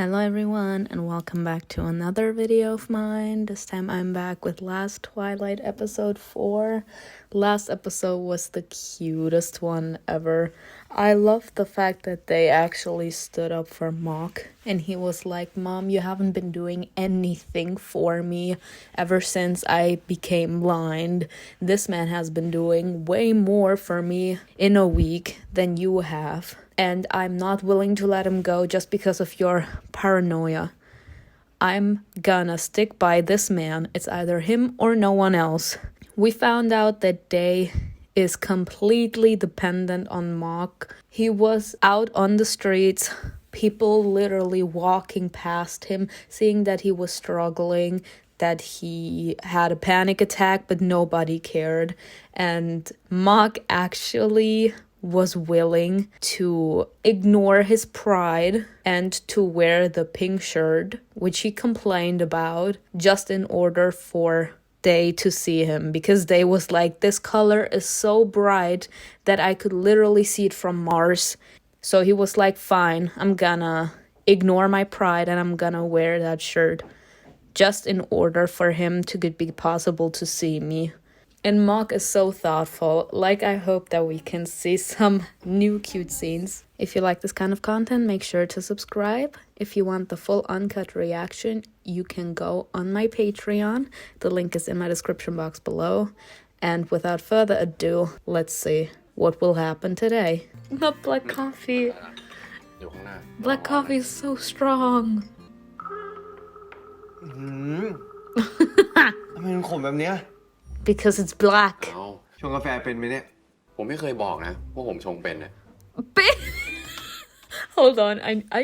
Hello everyone and welcome back to another video of mine. This time I'm back with last Twilight episode 4. Last episode was the cutest one ever. I love the fact that they actually stood up for Mhok and he was like, "Mom, you haven't been doing anything for me ever since I became blind. This man has been doing way more for me in a week than you have. And I'm not willing to let him go just because of your paranoia. I'm gonna stick by this man. It's either him or no one else." We found out that Day is completely dependent on Mhok. He was out on the streets, people literally walking past him, seeing that he was struggling, that he had a panic attack, but nobody cared. And Mhok actually was willing to ignore his pride and to wear the pink shirt, which he complained about, just in order for Day to see him, because Day was like, "This color is so bright that I could literally see it from Mars." So he was like, "Fine, I'm gonna ignore my pride and I'm gonna wear that shirt just in order for him to be possible to see me." And Mhok is so thoughtful. Like, I hope that we can see some new cute scenes. If you like this kind of content, make sure to subscribe. If you want the full uncut reaction, you can go on my Patreon. The link is in my description box below. And without further ado, let's see what will happen today. Not black coffee. Black coffee is so strong. ทำไมมันขมแบบเนี้ย Because it's black. ชงกาแฟเป็นไหมเนี่ย ผมไม่เคยบอกนะว่าผมชงเป็นนะ Hold on, I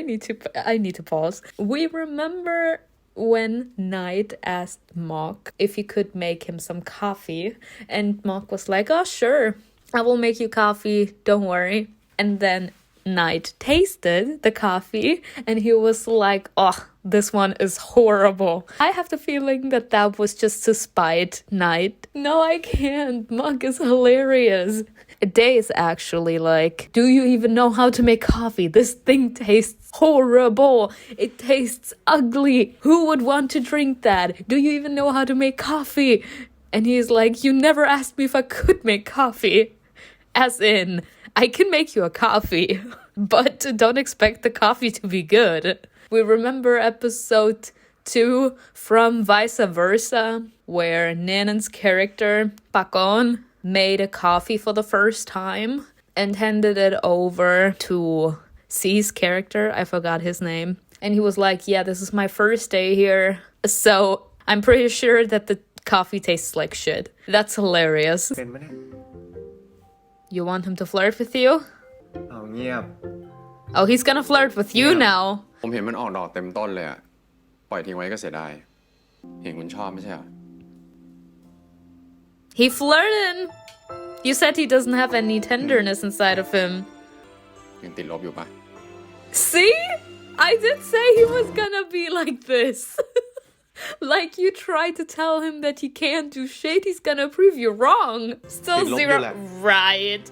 need to pause. We remember when Knight asked Mhok if he could make him some coffee, and Mhok was like, "Oh sure, I will make you coffee, don't worry." And then Knight tasted the coffee and he was like, "Oh, this one is horrible." I have the feeling that that was just to spite Knight. No, I can't. Mhok is hilarious. Day is actually like, "Do you even know how to make coffee? This thing tastes horrible. It tastes ugly. Who would want to drink that? Do you even know how to make coffee?" And he's like, "You never asked me if I could make coffee." As in, I can make you a coffee, but don't expect the coffee to be good. We remember episode 2 from Vice Versa, where Nanan's character, Pakon, made a coffee for the first time and handed it over to C's character. I forgot his name. And he was like, "Yeah, this is my first day here, so I'm pretty sure that the coffee tastes like shit." That's hilarious. เป็นไหมเนี่ย You want him to flirt with you? เอาเงียบ Oh, he's gonna flirt with you now. ผมเห็นมันออกดอกเต็มต้นเลยอะปล่อยทิ้งไว้ก็เสียดายเห็นคุณชอบไม่ใช่เหรอ He flirted. You said he doesn't have any tenderness inside of him. ยังติดลบอยู่ปะ See? I did say he was gonna be like this. Like, you tried to tell him that he can't do shit, he's gonna prove you wrong. Still zero. Right.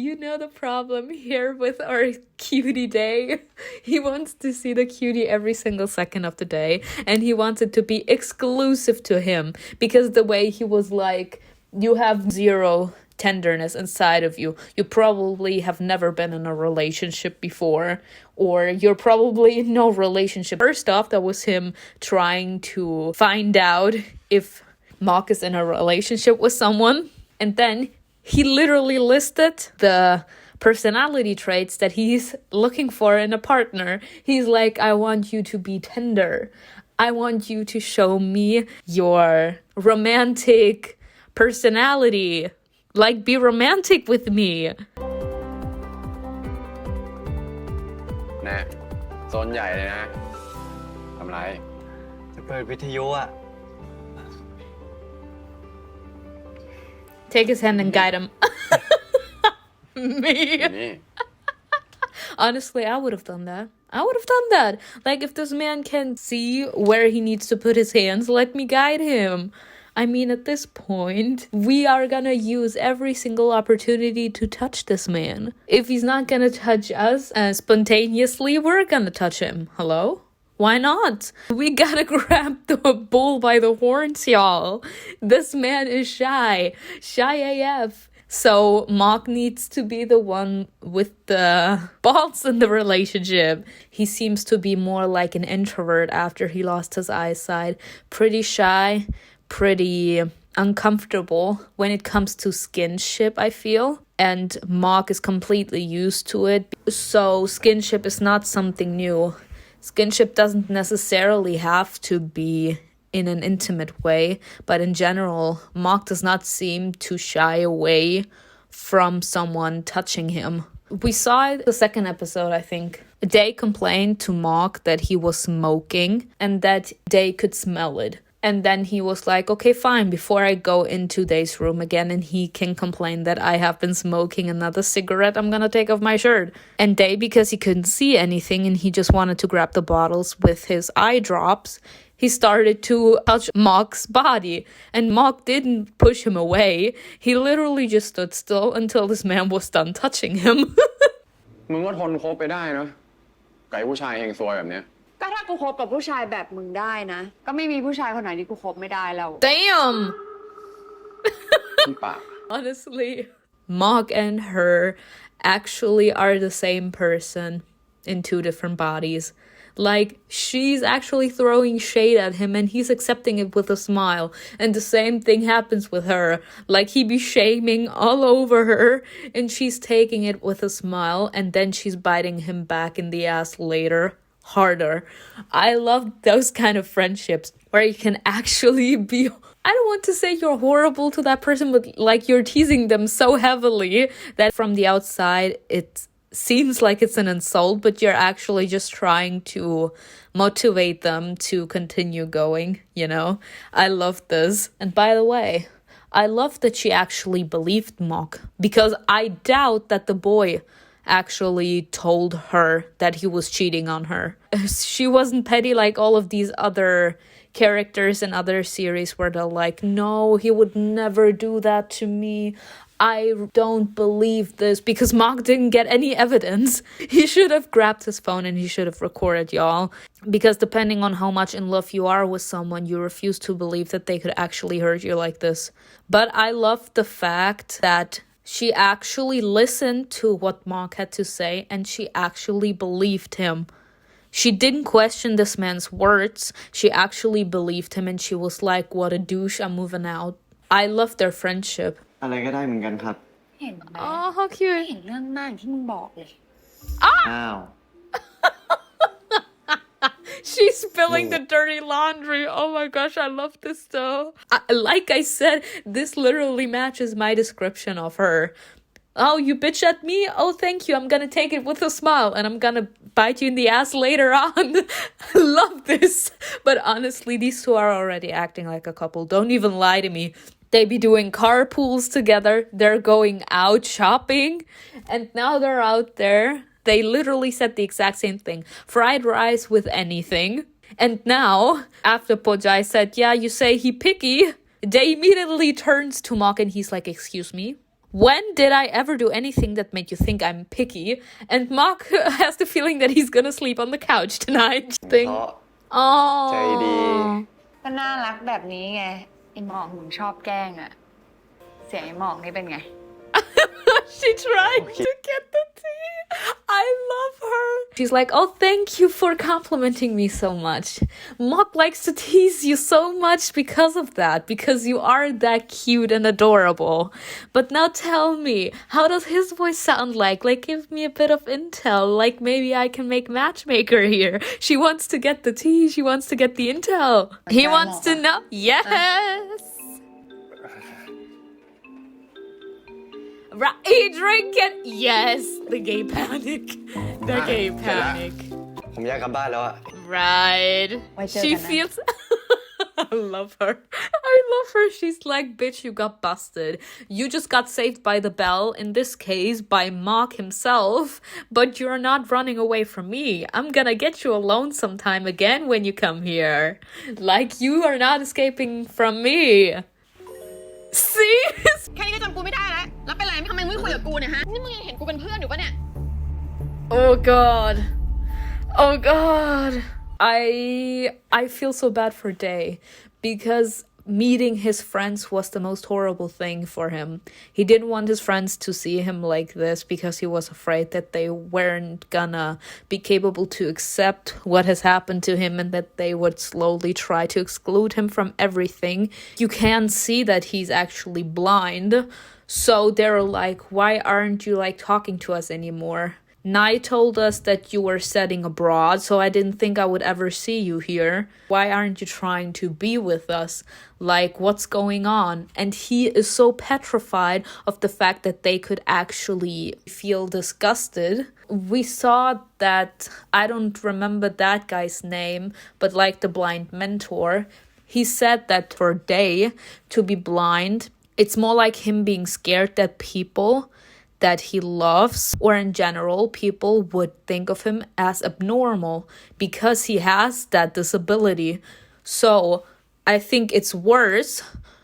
You know the problem here with our cutie Day. He wants to see the cutie every single second of the day, and he wants it to be exclusive to him, because the way he was like, "You have zero tenderness inside of you. You probably have never been in a relationship before, or you're probably in no relationship." First off, that was him trying to find out if Mhok is in a relationship with someone. And then he literally listed the personality traits that he's looking for in a partner. He's like, "I want you to be tender. I want you to show me your romantic personality. Like, be romantic with me." แน่โซนใหญ่เลยนะทำไร จะเปิดวิทยุอ่ะ Take his hand and guide him. Me. นี่ Honestly, I would have done that. I would have done that. Like, if this man can see where he needs to put his hands, let me guide him. I mean, at this point, we are gonna use every single opportunity to touch this man. If he's not gonna touch us spontaneously, we're gonna touch him. Hello? Why not? We gotta grab the bull by the horns, y'all. This man is shy. Shy AF. So Mhok needs to be the one with the balls in the relationship. He seems to be more like an introvert after he lost his eyesight. Pretty shy, pretty uncomfortable when it comes to skinship, I feel. And Mhok is completely used to it. So skinship is not something new. Skinship doesn't necessarily have to be in an intimate way, but in general, Mhok does not seem to shy away from someone touching him. We saw it the second episode, I think. Day complained to Mhok that he was smoking and that Day could smell it. And then he was like, okay, fine, before I go into Day's room again and he can complain that I have been smoking another cigarette, I'm gonna take off my shirt. And Day, because he couldn't see anything and he just wanted to grab the bottles with his eye drops, he started to touch Mhok's body. And Mhok didn't push him away. He literally just stood still until this man was done touching him. มึงก็ทนคบไปได้เนอะไก่ผู้ชายเฮงซวยแบบเนี้ย ก็ถ้ากูคบกับผู้ชายแบบมึงได้นะก็ไม่มีผู้ชายคนไหนที่กูคบไม่ได้แล้ว Damn! ที่ปาก Honestly, Mhok and her actually are the same person in two different bodies. Like, she's actually throwing shade at him and he's accepting it with a smile. And the same thing happens with her. Like, he be shaming all over her and she's taking it with a smile and then she's biting him back in the ass later. Harder. I love those kind of friendships where you can actually be, I don't want to say you're horrible to that person, but like you're teasing them so heavily that from the outside it seems like it's an insult, but you're actually just trying to motivate them to continue going, you know? I love this. And by the way, I love that she actually believed Mhok, because I doubt that the boy actually told her that he was cheating on her. She wasn't petty like all of these other characters in other series where they're like, no, he would never do that to me. I don't believe this, because Mhok didn't get any evidence. He should have grabbed his phone and he should have recorded, y'all. Because depending on how much in love you are with someone, you refuse to believe that they could actually hurt you like this. But I love the fact that she actually listened to what Mhok had to say and she actually believed him. She didn't question this man's words. She actually believed him and she was like, what a douche, I'm moving out. I love their friendship. อะไรก็ได้เหมือนกันครับ เห็นไหม Oh, how ไม่ cute. เห็นเรื่องมากที่มึงบอกเลย อ้าว She's spilling the dirty laundry. Oh my gosh, I love this though. Like I said, this literally matches my description of her. Oh, you bitch at me? Oh, thank you. I'm gonna take it with a smile and I'm gonna bite you in the ass later on. I love this. But honestly, these two are already acting like a couple. Don't even lie to me. They be doing carpools together. They're going out shopping. And now they're out there. They literally said the exact same thing. Fried rice with anything. And now, after Pojai said, yeah, you say he picky, Day immediately turns to Mhok and he's like, excuse me? When did I ever do anything that made you think I'm picky? And Mhok has the feeling that he's gonna sleep on the couch tonight. เพราะ ใจดี Oh. ก็น่ารักแบบนี้ไงไอ้หมอกมึงชอบแกล้งอะเสียงไอ้หมอกนี่เป็นไง She tried to get the tea. I love her. She's like, oh, thank you for complimenting me so much. Mhok likes to tease you so much because of that, because you are that cute and adorable. But now tell me, how does his voice sound like? Like, give me a bit of intel. Like, maybe I can make matchmaker here. She wants to get the tea. She wants to get the intel. He wants to know. Yes. Right, drink it. Yes, the gay panic. The gay panic. ผมอยากกลับบ้านแล้วอะ Right. She feels. I love her. I love her. She's like, bitch, you got busted. You just got saved by the bell, in this case, by Mhok himself, but you're not running away from me. I'm gonna get you alone sometime again when you come here. Like, you are not escaping from me. See? แค่นี้ก็จำกูไม่ได้แล้วแล้วเป็นไรทำไมมึงไม่คุยกับกูเนี่ยฮะนี่มึงยังเห็นกูเป็นเพื่อนอยู่ปะเนี่ย Oh god. Oh god. I feel so bad for Day because meeting his friends was the most horrible thing for him. He didn't want his friends to see him like this because he was afraid that they weren't gonna be capable to accept what has happened to him and that they would slowly try to exclude him from everything. You can see that he's actually blind. So they're like, why aren't you like talking to us anymore? Nai told us that you were studying abroad, so I didn't think I would ever see you here. Why aren't you trying to be with us? Like, what's going on? And he is so petrified of the fact that they could actually feel disgusted. We saw that, I don't remember that guy's name, but like the blind mentor, he said that for Day to be blind, it's more like him being scared that people that he loves, or in general, people would think of him as abnormal because he has that disability. So I think it's worse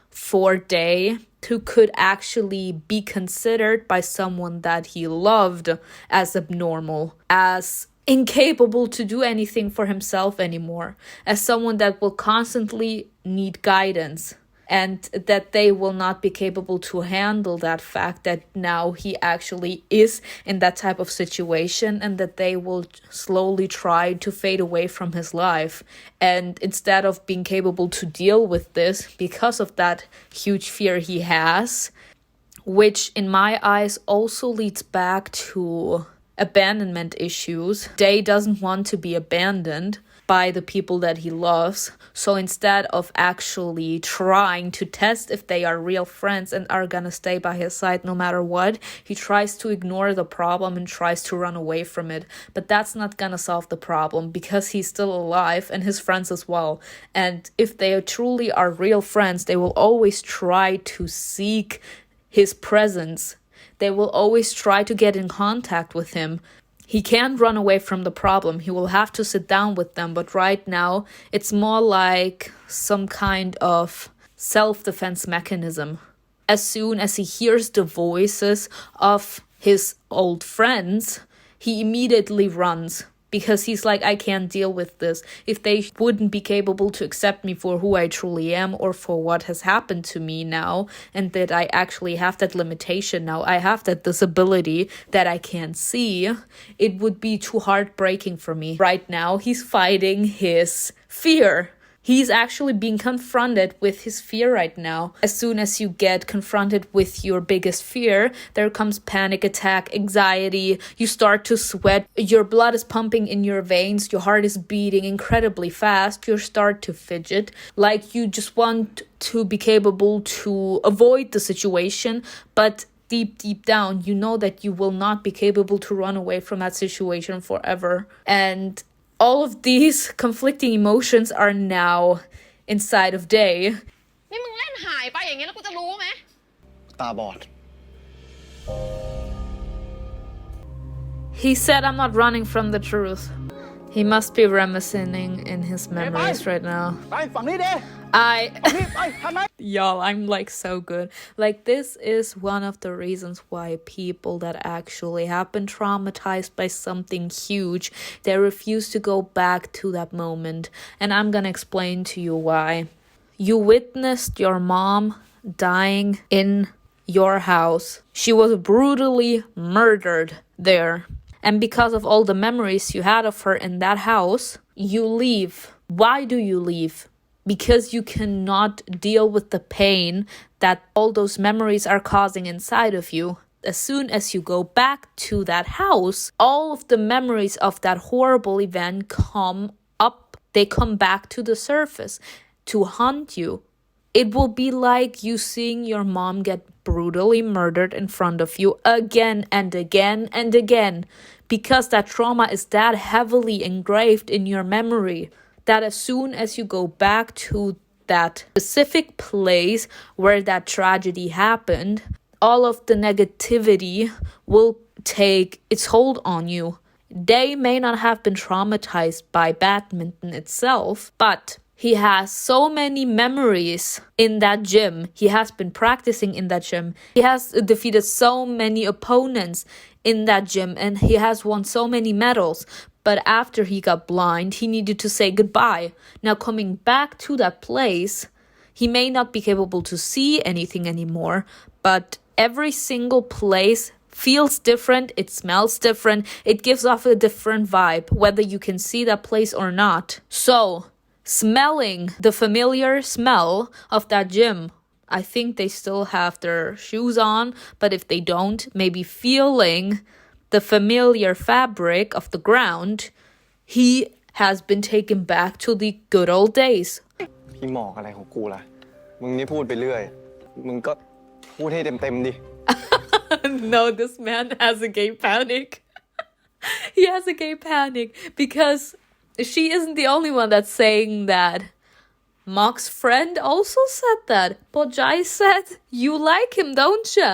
for Day who could actually be considered by someone that he loved as abnormal, as incapable to do anything for himself anymore, as someone that will constantly need guidance. And that they will not be capable to handle that fact that now he actually is in that type of situation, and that they will slowly try to fade away from his life. And instead of being capable to deal with this because of that huge fear he has, which in my eyes also leads back to abandonment issues. Day doesn't want to be abandoned by the people that he loves. So instead of actually trying to test if they are real friends and are gonna stay by his side no matter what, he tries to ignore the problem and tries to run away from it. But that's not gonna solve the problem because he's still alive and his friends as well. And if they truly are real friends, they will always try to seek his presence. They will always try to get in contact with him. He can't run away from the problem. He will have to sit down with them. But right now, it's more like some kind of self-defense mechanism. As soon as he hears the voices of his old friends, he immediately runs. Because he's like, I can't deal with this. If they wouldn't be capable to accept me for who I truly am or for what has happened to me now, and that I actually have that limitation now, I have that disability that I can't see, it would be too heartbreaking for me. Right now, he's fighting his fear. He's actually being confronted with his fear right now. As soon as you get confronted with your biggest fear, there comes panic attack, anxiety, you start to sweat, your blood is pumping in your veins, your heart is beating incredibly fast, you start to fidget, like you just want to be capable to avoid the situation, but deep down, you know that you will not be capable to run away from that situation forever. And all of these conflicting emotions are now inside of Day. นี่มึงเล่นหายไปอย่างงี้แล้วกูจะรู้ไหม ตาบอด He said, I'm not running from the truth. He must be reminiscing in his memories right now. ไปฝั่งนี้เด้ Y'all, I'm like so good. Like, this is one of the reasons why people that actually have been traumatized by something huge, they refuse to go back to that moment. And I'm gonna explain to you why. You witnessed your mom dying in your house. She was brutally murdered there. And because of all the memories you had of her in that house, you leave. Why do you leave? Because you cannot deal with the pain that all those memories are causing inside of you. As soon as you go back to that house, all of the memories of that horrible event come up. They come back to the surface to haunt you. It will be like you seeing your mom get brutally murdered in front of you again and again and again. Because that trauma is that heavily engraved in your memory, that as soon as you go back to that specific place where that tragedy happened, all of the negativity will take its hold on you. They may not have been traumatized by badminton itself, but he has so many memories in that gym. He has been practicing in that gym. He has defeated so many opponents in that gym, and he has won so many medals. But after he got blind, he needed to say goodbye. Now coming back to that place, he may not be capable to see anything anymore, but every single place feels different, it smells different, it gives off a different vibe, whether you can see that place or not. So, smelling the familiar smell of that gym, I think they still have their shoes on, but if they don't, maybe feeling the familiar fabric of the ground, he has been taken back to the good old days. พี่หมอกอะไรของกูล่ะ มึงนี่พูดไปเรื่อย มึงก็พูดให้เต็มๆดิ No, this man has a gay panic. He has a gay panic because she isn't the only one that's saying that. Mhok's friend also said that. Bojai said, you like him, don't ya?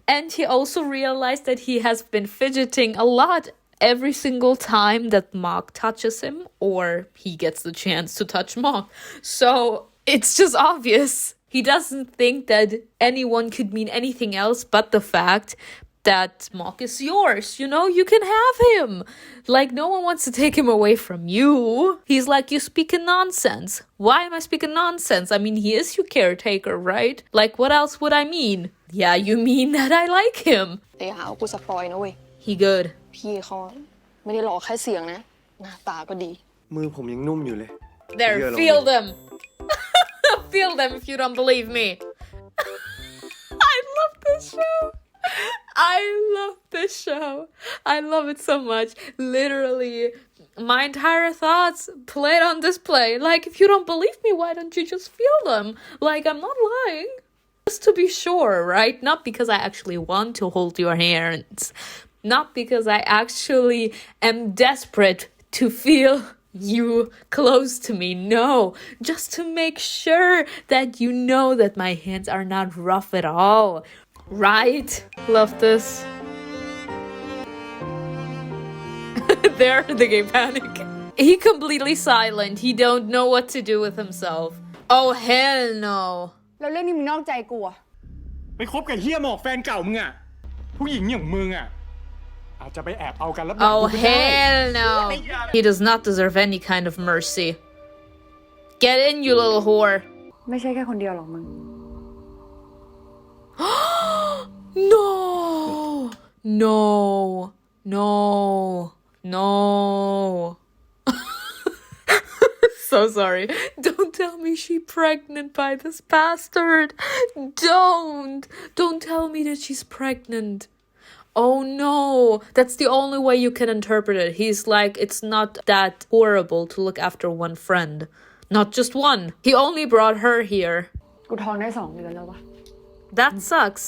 And he also realized that he has been fidgeting a lot every single time that Mhok touches him or he gets the chance to touch Mhok. So it's just obvious. He doesn't think that anyone could mean anything else but the fact that Mhok is yours. You know, you can have him. Like, no one wants to take him away from you. He's like, you speaking nonsense. Why am I speaking nonsense? I mean, he is your caretaker, right? Like, what else would I mean? Yeah, you mean that I like him. อย่าหาว่ากูสปอยนะเว้ย He good. พี่เขาไม่ได้หลอกแค่เสียงนะหน้าตาก็ดี มือผมยังนุ่มอยู่เลย There, feel them. Feel them if you don't believe me. I love this show. I love this show. I love it so much. Literally, my entire thoughts played on display. Like, if you don't believe me, why don't you just feel them? Like, I'm not lying. Just to be sure, right? Not because I actually want to hold your hands. Not because I actually am desperate to feel you close to me. No, just to make sure that you know that my hands are not rough at all. Right? Love this. There, the gay panic. He completely silent. He don't know what to do with himself. Oh, hell no. แล้วเรื่องนี้มึงนอกใจกูอะ ไปคบกับเฮียหมอกแฟนเก่ามึงอ่ะ ผู้หญิงอย่างมึงอ่ะ อาจจะไปแอบเอากันแล้ว Oh, hell no. He does not deserve any kind of mercy. Get in, you little whore. ไม่ใช่แค่คนเดียวหรอกมึง No. No. No. No. So sorry. Don't tell me she's pregnant by this bastard. Don't tell me that she's pregnant. Oh no, that's the only way you can interpret it. He's like, it's not that horrible to look after one friend. Not just one. He only brought her here. กูท้องได้2 เดือนแล้ววะ That sucks.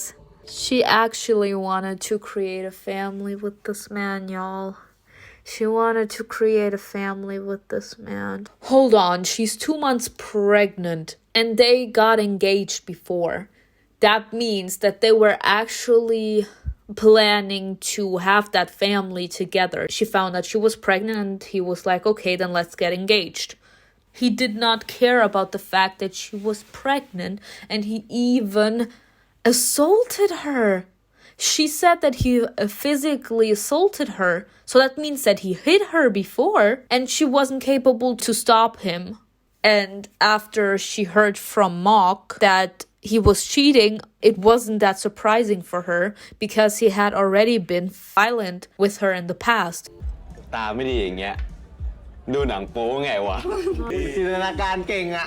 She actually wanted to create a family with this man, y'all. She wanted to create a family with this man. Hold on, she's 2 months pregnant and they got engaged before. That means that they were actually planning to have that family together. She found that she was pregnant and he was like, okay, then let's get engaged. He did not care about the fact that she was pregnant and he even assaulted her. She said that he physically assaulted her. So that means that he hit her before and she wasn't capable to stop him. And after she heard from Mhok that he was cheating, it wasn't that surprising for her because he had already been violent with her in the past. ตาไม่ดีอย่างเงี้ย ดูหนังโป๊ไงวะ จินตนาการเก่งอะ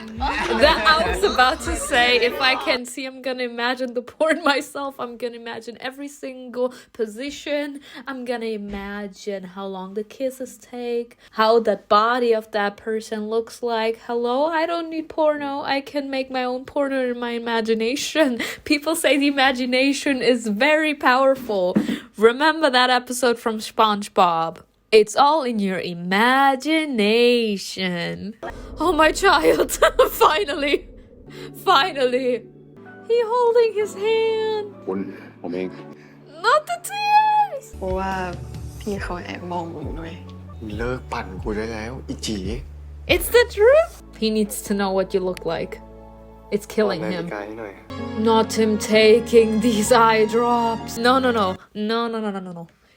That I was about to say, if I can see, I'm gonna imagine the porn myself. I'm gonna imagine every single position. I'm gonna imagine how long the kisses take, how that body of that person looks like. Hello, I don't need porno. I can make my own porno in my imagination. People say the imagination is very powerful. Remember that episode from SpongeBob? It's all in your imagination. Oh, my child. Finally. He holding his hand. ผมเอง Not the tears. เพราะว่าพี่เขาแอบมองมึงด้วย เลิกปั่นกูได้แล้วอีจี It's the truth. He needs to know what you look like. It's killing นาฬิ him. กาให้หน่อย Not him taking these eye drops. No.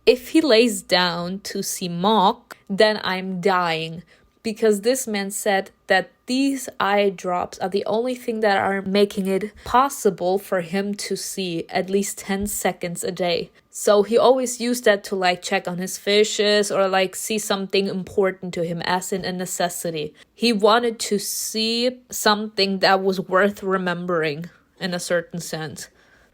if he lays down to see Mhok, then I'm dying. Because this man said that these eye drops are the only thing that are making it possible for him to see at least 10 seconds a day. So he always used that to like check on his fishes or like see something important to him as in a necessity. He wanted to see something that was worth remembering in a certain sense.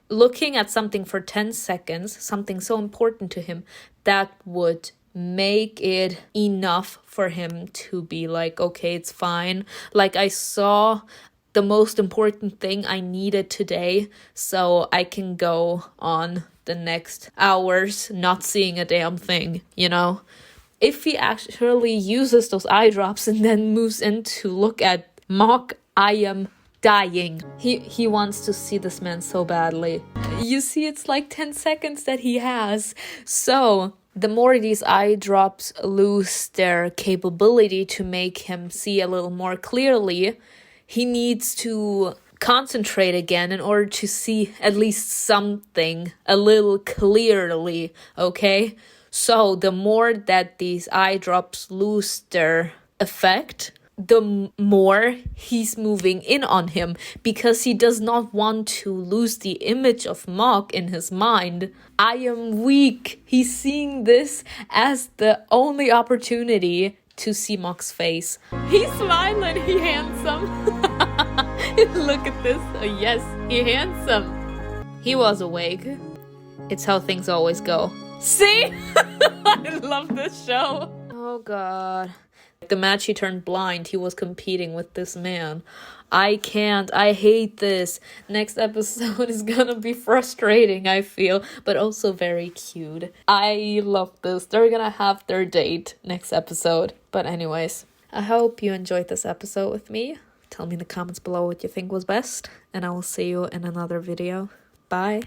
Looking at something for 10 seconds, something so important to him, that would make it enough for him to be like, okay, it's fine. Like, I saw the most important thing I needed today, so I can go on the next hours not seeing a damn thing, you know? If he actually uses those eye drops and then moves in to look at Mhok, I am dying. He wants to see this man so badly. You see, it's like 10 seconds that he has. So the more these eye drops lose their capability to make him see a little more clearly, he needs to concentrate again in order to see at least something a little clearly, okay? So the more that these eye drops lose their effect, the more he's moving in on him, because he does not want to lose the image of Mhok in his mind. I am weak. He's seeing this as the only opportunity to see Mhok's face. He's smiling. He handsome. Look at this. Oh, yes, he handsome. He was awake. It's how things always go. See? I love this show. Oh, God. The match he turned blind, he was competing with this man. I can't. I hate this. Next episode is gonna be frustrating, I feel, but also very cute. I love this. They're gonna have their date next episode. But anyways, I hope you enjoyed this episode with me. Tell me in the comments below what you think was best, and I will see you in another video. Bye.